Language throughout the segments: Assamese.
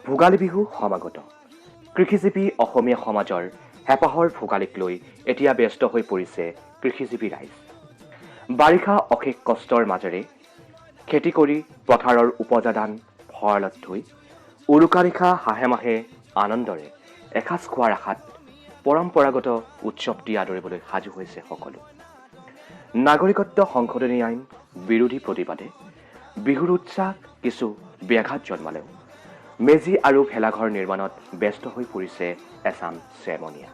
ভোগালী বিহু সমাগত। কৃষিজীৱী অসমীয়া সমাজৰ হেঁপাহৰ ভোগালীক লৈ এতিয়া ব্যস্ত হৈ পৰিছে কৃষিজীৱী ৰাইজ। বাৰিষা অশেষ কষ্টৰ মাজেৰে খেতি কৰি পথাৰৰ উপজা ধান ভঁৰালত থৈ উৰুকা নিশা হাঁহে মাহে আনন্দৰে এসাঁজ খোৱাৰ আশাত পৰম্পৰাগত উৎসৱটি আদৰিবলৈ সাজু হৈছে সকলো। নাগৰিকত্ব সংশোধনী আইন বিৰোধী প্ৰতিবাদে বিহুৰ উৎসাহ কিছু ব্যাঘাত জন্মালেও মেজি আৰু ভেলাঘৰ নিৰ্মাণত ব্যস্ত হৈ পৰিছে এচাম চেমনীয়া।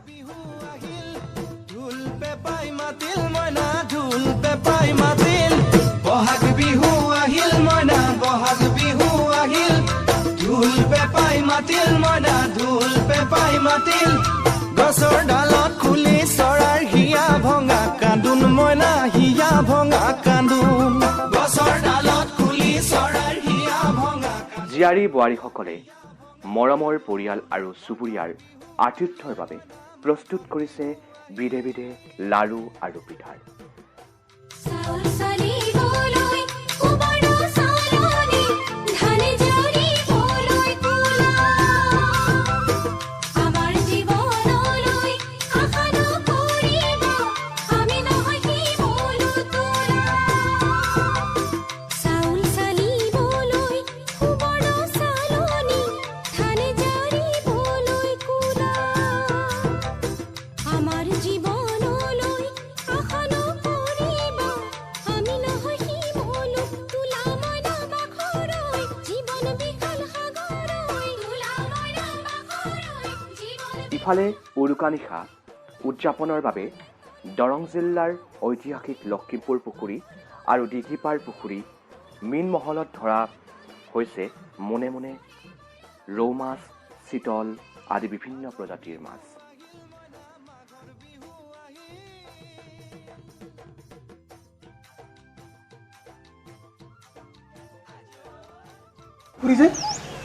গছৰ ডালত খুলি চৰাৰ হিয়া ভঙা কান্দোন মইনা হিয়া ভঙা কান্দোন গছৰ ডালত খুলি চৰাৰ হিয়া ভঙা। জীয়াৰী বোৱাৰীসকলে মৰমৰ পৰিয়াল আৰু চুবুৰীয়াৰ আতিথ্যৰ বাবে প্ৰস্তুত কৰিছে বিধে বিধে লাড়ু আৰু পিঠাৰ। ইফালে উৰুকা নিশা উদযাপনৰ বাবে দৰং জিলাৰ ঐতিহাসিক লখিমপুৰ পুখুৰী আৰু দীঘিপাৰ পুখুৰী মীন মহলত ধৰা হৈছে মনে মনে ৰৌ মাছ, চিতল আদি বিভিন্ন প্ৰজাতিৰ মাছ।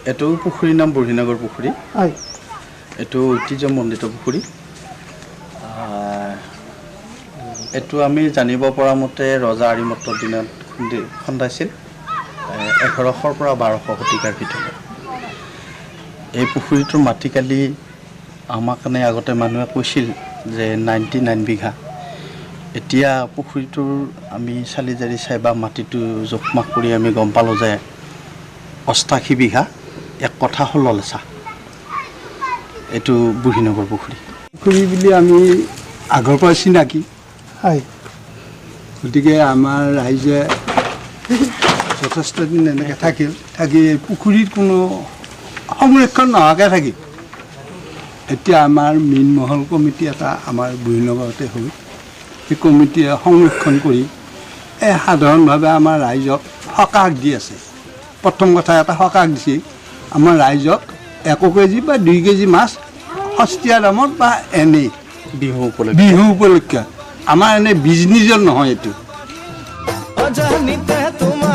এইটো পুখুৰীৰ নাম বুঢ়ীনগৰ পুখুৰী। এইটো ঐতিহ্যমণ্ডিত পুখুৰী। এইটো আমি জানিব পৰা মতে ৰজা আৰিমত্তৰ দিনত খন্দাইছিল 1100 পৰা 1200 শতিকাৰ ভিতৰত। এই পুখুৰীটোৰ মাটিকালি আমাক কাৰণে আগতে মানুহে কৈছিল যে 99 বিঘা। এতিয়া পুখুৰীটোৰ আমি চালি জাৰি চাই বা মাটিটো জোখমাখ কৰি আমি গম পালোঁ যে 88 বিঘা 1 কঠা 16 লেচা। এইটো বুঢ়ীনগৰ পুখুৰী। পুখুৰী বুলি আমি আগৰ পৰা চিনাকি হয়, গতিকে আমাৰ ৰাইজে যথেষ্ট দিন এনেকৈ থাকি পুখুৰীত কোনো সংৰক্ষণ নোহোৱাকৈ থাকি এতিয়া আমাৰ মীন মহল কমিটি এটা আমাৰ বুঢ়ীনগৰতে হ'ল। সেই কমিটিয়ে সংৰক্ষণ কৰি সাধাৰণভাৱে আমাৰ ৰাইজক সকাহ দি আছে। প্ৰথম কথা এটা সকাহ দিছে আমাৰ ৰাইজক 1 কেজি বা 2 কেজি মাছ সস্তীয়া দামত বা এনেই বিহু উপলক্ষে। আমাৰ এনে বিজনেছৰ নহয় এইটো। অজানিতে তোমাৰ